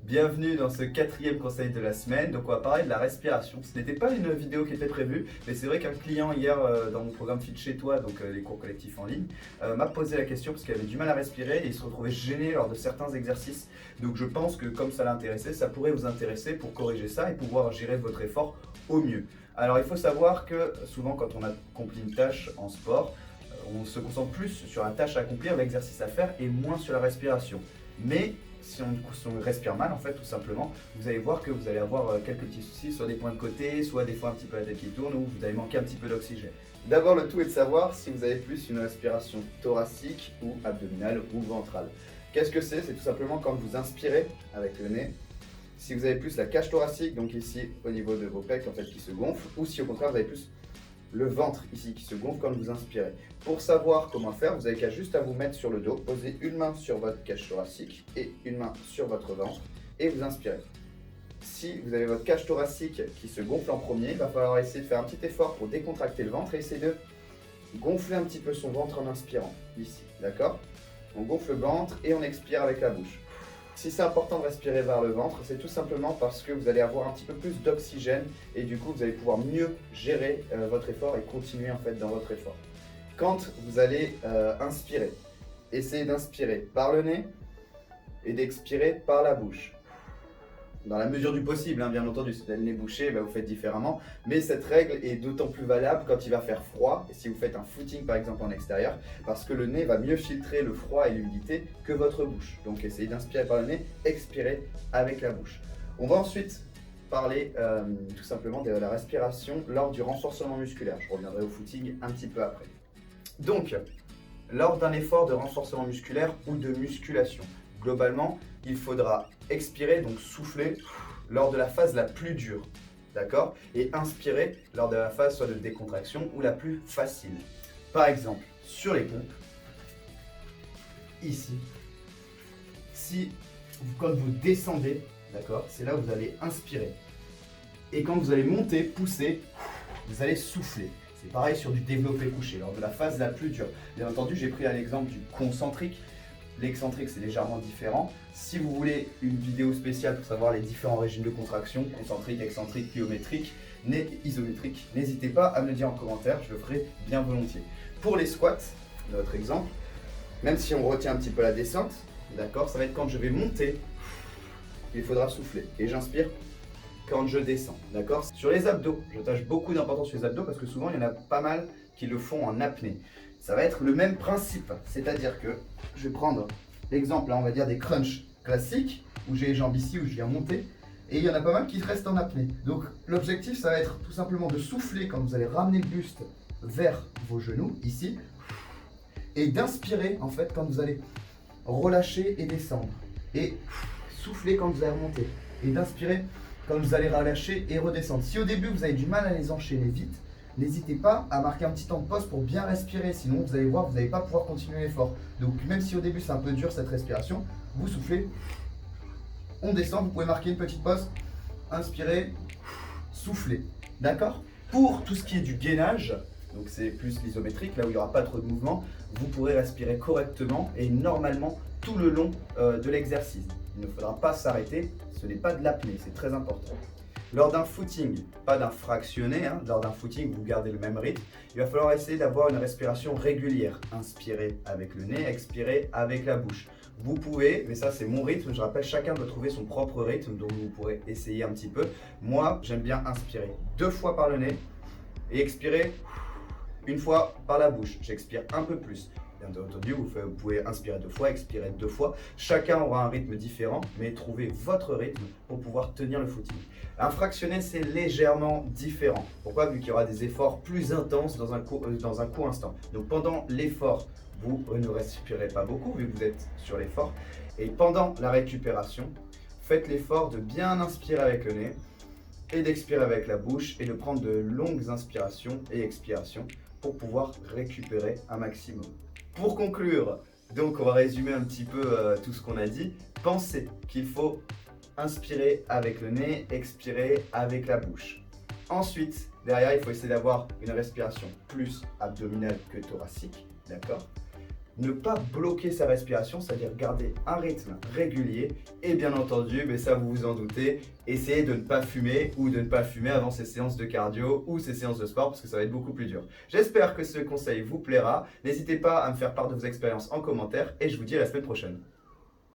Bienvenue dans ce quatrième conseil de la semaine. Donc on va parler de la respiration. Ce n'était pas une vidéo qui était prévue, mais c'est vrai qu'un client hier dans mon programme Fit chez toi, donc les cours collectifs en ligne, m'a posé la question parce qu'il avait du mal à respirer et il se retrouvait gêné lors de certains exercices. Donc je pense que comme ça l'intéressait, ça pourrait vous intéresser pour corriger ça et pouvoir gérer votre effort au mieux. Alors il faut savoir que souvent quand on accomplit une tâche en sport, on se concentre plus sur la tâche à accomplir, l'exercice à faire et moins sur la respiration. Mais si on respire mal, en fait, tout simplement, vous allez voir que vous allez avoir quelques petits soucis sur des points de côté, soit des fois un petit peu la tête qui tourne ou vous allez manquer un petit peu d'oxygène. D'abord, le tout est de savoir si vous avez plus une respiration thoracique ou abdominale ou ventrale. Qu'est-ce que c'est? C'est tout simplement quand vous inspirez avec le nez. Si vous avez plus la cage thoracique, donc ici au niveau de vos pecs en fait qui se gonflent, ou si au contraire vous avez plus le ventre ici qui se gonfle quand vous inspirez. Pour savoir comment faire, vous avez qu'à juste à vous mettre sur le dos, poser une main sur votre cage thoracique et une main sur votre ventre et vous inspirez. Si vous avez votre cage thoracique qui se gonfle en premier, il va falloir essayer de faire un petit effort pour décontracter le ventre et essayer de gonfler un petit peu son ventre en inspirant, ici, d'accord? On gonfle le ventre et on expire avec la bouche. Si c'est important de respirer vers le ventre, c'est tout simplement parce que vous allez avoir un petit peu plus d'oxygène et du coup vous allez pouvoir mieux gérer votre effort et continuer en fait dans votre effort. Quand vous allez inspirer, essayez d'inspirer par le nez et d'expirer par la bouche. Dans la mesure du possible, hein, bien entendu, si vous avez le nez bouché, vous faites différemment. Mais cette règle est d'autant plus valable quand il va faire froid, et si vous faites un footing par exemple en extérieur, parce que le nez va mieux filtrer le froid et l'humidité que votre bouche. Donc essayez d'inspirer par le nez, expirez avec la bouche. On va ensuite parler tout simplement de la respiration lors du renforcement musculaire. Je reviendrai au footing un petit peu après. Donc, lors d'un effort de renforcement musculaire ou de musculation, globalement, il faudra expirer, donc souffler, lors de la phase la plus dure, d'accord? Et inspirer lors de la phase soit de décontraction ou la plus facile. Par exemple, sur les pompes, ici, quand vous descendez, d'accord, c'est là où vous allez inspirer. Et quand vous allez monter, pousser, vous allez souffler. C'est pareil sur du développé couché, lors de la phase la plus dure. Bien entendu, j'ai pris l'exemple du concentrique. L'excentrique, c'est légèrement différent. Si vous voulez une vidéo spéciale pour savoir les différents régimes de contraction, concentrique, excentrique, pliométrique, isométrique, n'hésitez pas à me le dire en commentaire, je le ferai bien volontiers. Pour les squats, notre exemple, même si on retient un petit peu la descente, d'accord, ça va être quand je vais monter, il faudra souffler. Et j'inspire quand je descends, d'accord? Sur les abdos, j'attache beaucoup d'importance sur les abdos parce que souvent, il y en a pas mal qui le font en apnée. Ça va être le même principe, c'est-à-dire que je vais prendre l'exemple, là, on va dire des crunchs classiques, où j'ai les jambes ici, où je viens monter, et il y en a pas mal qui restent en apnée. Donc l'objectif, ça va être tout simplement de souffler quand vous allez ramener le buste vers vos genoux, ici, et d'inspirer, en fait, quand vous allez relâcher et descendre, et souffler quand vous allez remonter, et d'inspirer quand vous allez relâcher et redescendre. Si au début, vous avez du mal à les enchaîner vite, n'hésitez pas à marquer un petit temps de pause pour bien respirer, sinon vous allez voir, vous n'allez pas pouvoir continuer l'effort. Donc même si au début c'est un peu dur cette respiration, vous soufflez, on descend, vous pouvez marquer une petite pause, inspirez, soufflez, d'accord? Pour tout ce qui est du gainage, donc c'est plus l'isométrique, là où il n'y aura pas trop de mouvement, vous pourrez respirer correctement et normalement tout le long de l'exercice. Il ne faudra pas s'arrêter, ce n'est pas de l'apnée, c'est très important. Lors d'un footing, pas d'un fractionné, hein, lors d'un footing, vous gardez le même rythme, il va falloir essayer d'avoir une respiration régulière. Inspirez avec le nez, expirez avec la bouche. Vous pouvez, mais ça c'est mon rythme, je rappelle, chacun doit trouver son propre rythme, donc vous pourrez essayer un petit peu. Moi, j'aime bien inspirer 2 fois par le nez et expirer 1 fois par la bouche. J'expire un peu plus. Bien entendu, vous pouvez inspirer 2 fois, expirer 2 fois. Chacun aura un rythme différent, mais trouvez votre rythme pour pouvoir tenir le footing. Un fractionné, c'est légèrement différent. Pourquoi? Vu qu'il y aura des efforts plus intenses dans un court instant. Donc pendant l'effort, vous ne respirez pas beaucoup, vu que vous êtes sur l'effort. Et pendant la récupération, faites l'effort de bien inspirer avec le nez et d'expirer avec la bouche et de prendre de longues inspirations et expirations pour pouvoir récupérer un maximum. Pour conclure, donc on va résumer un petit peu tout ce qu'on a dit. Pensez qu'il faut inspirer avec le nez, expirer avec la bouche. Ensuite, derrière, il faut essayer d'avoir une respiration plus abdominale que thoracique, d'accord? ne pas bloquer sa respiration, c'est-à-dire garder un rythme régulier. Et bien entendu, mais ça vous vous en doutez, essayez de ne pas fumer ou de ne pas fumer avant ces séances de cardio ou ces séances de sport parce que ça va être beaucoup plus dur. J'espère que ce conseil vous plaira. N'hésitez pas à me faire part de vos expériences en commentaire et je vous dis à la semaine prochaine.